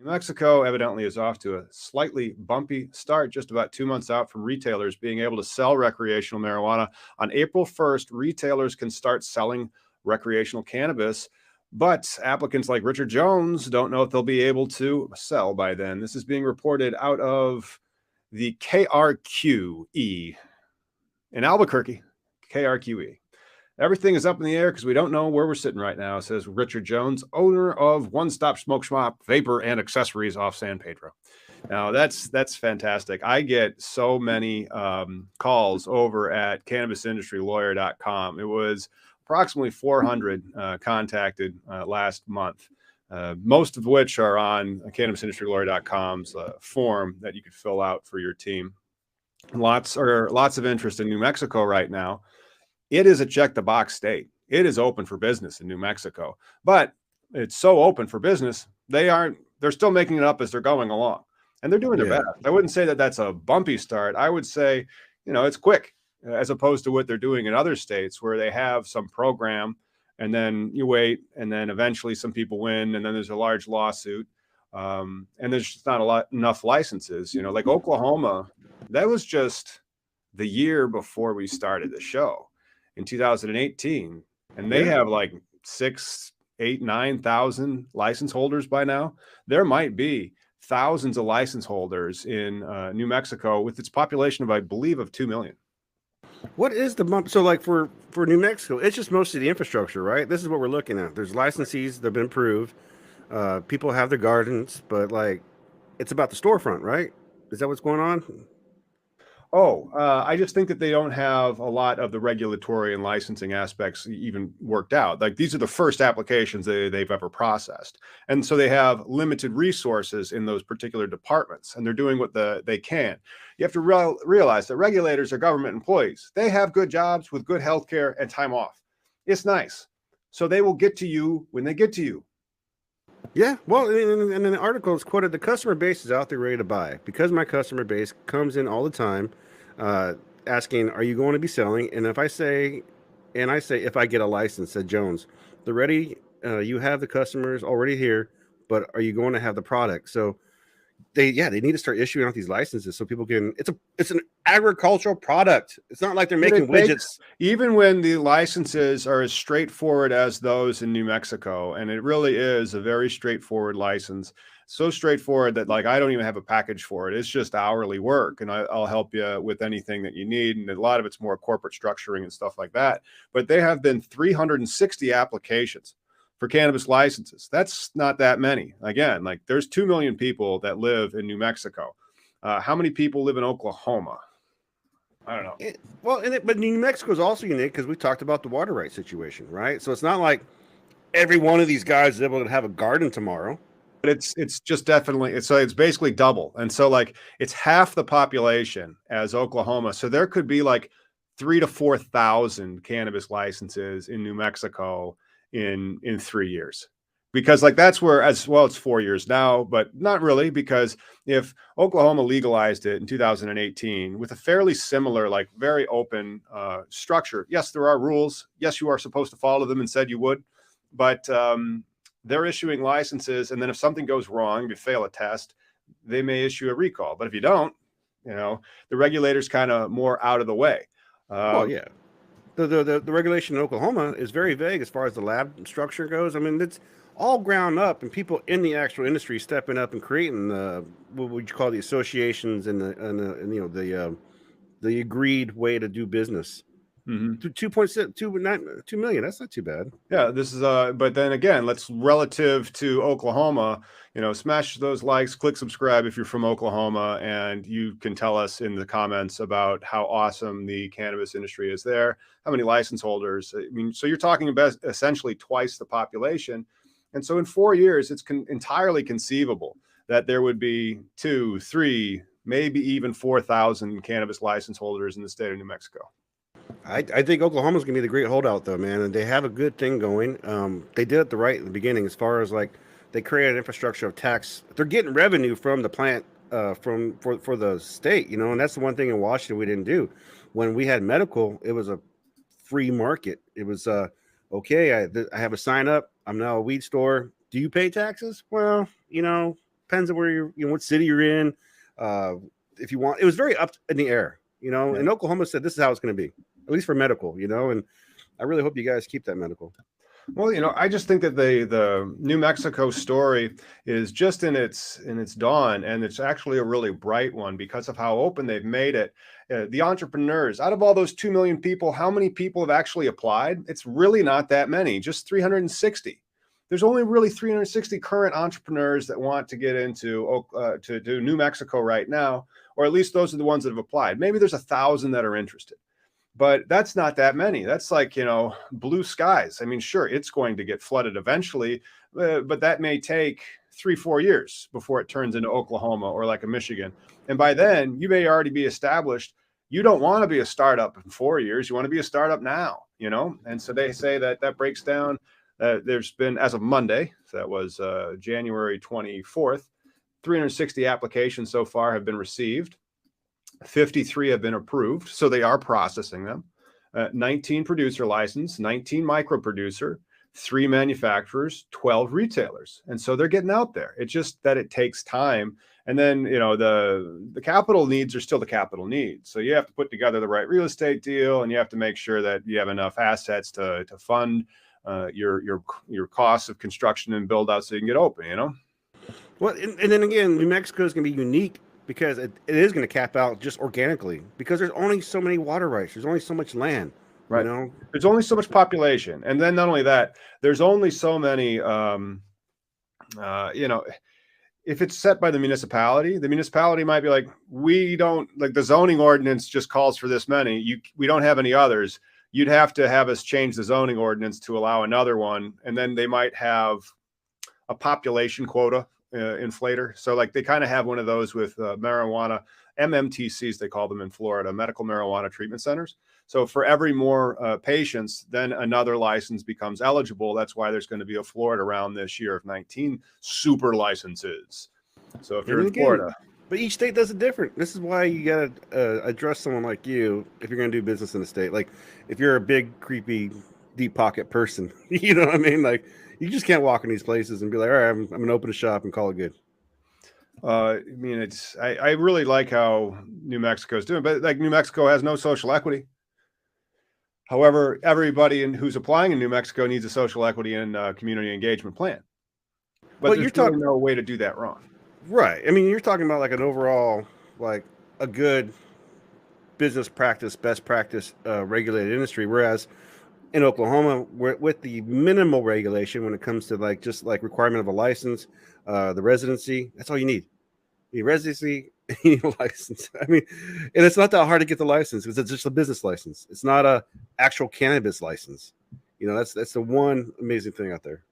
New Mexico evidently is off to a slightly bumpy start, just about 2 months out from retailers being able to sell recreational marijuana. On April 1st, retailers can start selling recreational cannabis, but applicants like Richard Jones don't know if they'll be able to sell by then. This is being reported out of the KRQE in Albuquerque. KRQE. Everything is up in the air because we don't know where we're sitting right now, says Richard Jones, owner of One Stop Smoke Shop, Vapor and Accessories off San Pedro. Now, that's fantastic. I get so many calls over at cannabisindustrylawyer.com. It was approximately 400 contacted last month, most of which are on cannabisindustrylawyer.com's form that you could fill out for your team. Lots of interest in New Mexico right now. It is a check the box state. It is open for business in New Mexico, but it's so open for business. They're still making it up as they're going along, and they're doing their best. I wouldn't say that that's a bumpy start. I would say, it's quick as opposed to what they're doing in other states where they have some program and then you wait and then eventually some people win and then there's a large lawsuit. And there's just not enough licenses, like Oklahoma. That was just the year before we started the show in 2018, and they have like 6, 8, 9,000 license holders by now. There might be thousands of license holders in New Mexico with its population of, I believe, of 2 million. What is the bump? So like for New Mexico, it's just mostly the infrastructure, right? This is what we're looking at. There's licensees that have been approved. People have their gardens, but like it's about the storefront, right? Is that what's going on? I just think that they don't have a lot of the regulatory and licensing aspects even worked out. Like these are the first applications they've ever processed. And so they have limited resources in those particular departments, and they're doing what they can. You have to realize that regulators are government employees. They have good jobs with good health care and time off. It's nice. So they will get to you when they get to you. Yeah, well, and in the article it's quoted, the customer base is out there ready to buy because my customer base comes in all the time asking, are you going to be selling? And if I say, if I get a license at Jones, they're ready. You have the customers already here, but are you going to have the product? So they need to start issuing out these licenses so people can. It's an agricultural product. It's not like they're making widgets. Even when the licenses are as straightforward as those in New Mexico, and it really is a very straightforward license, so straightforward that like I don't even have a package for it. It's just hourly work, and I'll help you with anything that you need. And a lot of it's more corporate structuring and stuff like that. But there have been 360 applications for cannabis licenses. That's not that many. Again, like there's 2 million people that live in New Mexico. How many people live in Oklahoma? I don't know. But New Mexico is also unique because we talked about the water rights situation, right? So it's not like every one of these guys is able to have a garden tomorrow. But it's just definitely it's basically double, and so like it's half the population as Oklahoma. So there could be like 3,000 to 4,000 cannabis licenses in New Mexico in 3 years, because like that's where, as well, it's 4 years now, but not really, because if Oklahoma legalized it in 2018 with a fairly similar, like very open structure, yes, there are rules, yes, you are supposed to follow them and said you would, but they're issuing licenses, and then if something goes wrong, if you fail a test, they may issue a recall. But if you don't, the regulator's kind of more out of the way. Yeah. The regulation in Oklahoma is very vague as far as the lab structure goes. I mean, it's all ground up, and people in the actual industry stepping up and creating what would you call the associations and the agreed way to do business. 2.2 million. That's not too bad. Yeah, this is but then again, let's relative to Oklahoma, smash those likes, click subscribe if you're from Oklahoma, and you can tell us in the comments about how awesome the cannabis industry is there, how many license holders. I mean, so you're talking about essentially twice the population. And so in 4 years, it's entirely conceivable that there would be 2, 3, maybe even 4,000 cannabis license holders in the state of New Mexico. I think Oklahoma's going to be the great holdout, though, man. And they have a good thing going. They did it right in the beginning as far as like they created an infrastructure of tax. They're getting revenue from the plant for the state, and that's the one thing in Washington we didn't do. When we had medical, it was a free market. It was okay. I have a sign up. I'm now a weed store. Do you pay taxes? Well, depends on where what city you're in. If you want, it was very up in the air. Yeah. And Oklahoma said this is how it's going to be, at least for medical. And I really hope you guys keep that medical. Well, I just think that the New Mexico story is just in its dawn, and it's actually a really bright one because of how open they've made it. The entrepreneurs, out of all those 2 million people, how many people have actually applied? It's really not that many, just 360. There's only really 360 current entrepreneurs that want to get into to New Mexico right now, or at least those are the ones that have applied. Maybe there's 1,000 that are interested. But that's not that many. That's like, blue skies. I mean, sure, it's going to get flooded eventually, but that may take 3-4 years before it turns into Oklahoma or like a Michigan. And by then, you may already be established. You don't want to be a startup in 4 years. You want to be a startup now, And so they say that breaks down. There's been, as of Monday, so that was January 24th, 360 applications so far have been received. 53 have been approved, so they are processing them. 19 producer license, 19 micro producer, 3 manufacturers, 12 retailers. And so they're getting out there. It's just that it takes time. And then, the capital needs are still the capital needs. So you have to put together the right real estate deal, and you have to make sure that you have enough assets to fund your costs of construction and build out so you can get open, Well, and then again, New Mexico is going to be unique because it is going to cap out just organically because there's only so many water rights. There's only so much land, right? There's only so much population. And then not only that, there's only so many, if it's set by the municipality might be like, we don't, like, the zoning ordinance just calls for this many. We don't have any others. You'd have to have us change the zoning ordinance to allow another one. And then they might have a population quota inflator. So like they kind of have one of those with marijuana, MMTCs, they call them in Florida, medical marijuana treatment centers. So for every more patients, then another license becomes eligible. That's why there's going to be a Florida round this year of 19 super licenses. So if you're in Florida. But each state does it different. This is why you got to address someone like you if you're going to do business in a state. Like if you're a big, creepy, deep pocket person, you know what I mean? Like, you just can't walk in these places and be like, all right, I'm going to open a shop and call it good. I mean, I really like how New Mexico is doing, but like New Mexico has no social equity. However, everybody who's applying in New Mexico needs a social equity and community engagement plan. But there's really no way to do that wrong. Right. I mean, you're talking about like an overall, like a good business practice, best practice regulated industry, whereas in Oklahoma, with the minimal regulation when it comes to like just like requirement of a license, the residency, that's all you need. You need residency, you need a license. I mean, and it's not that hard to get the license because it's just a business license. It's not a actual cannabis license. That's the one amazing thing out there.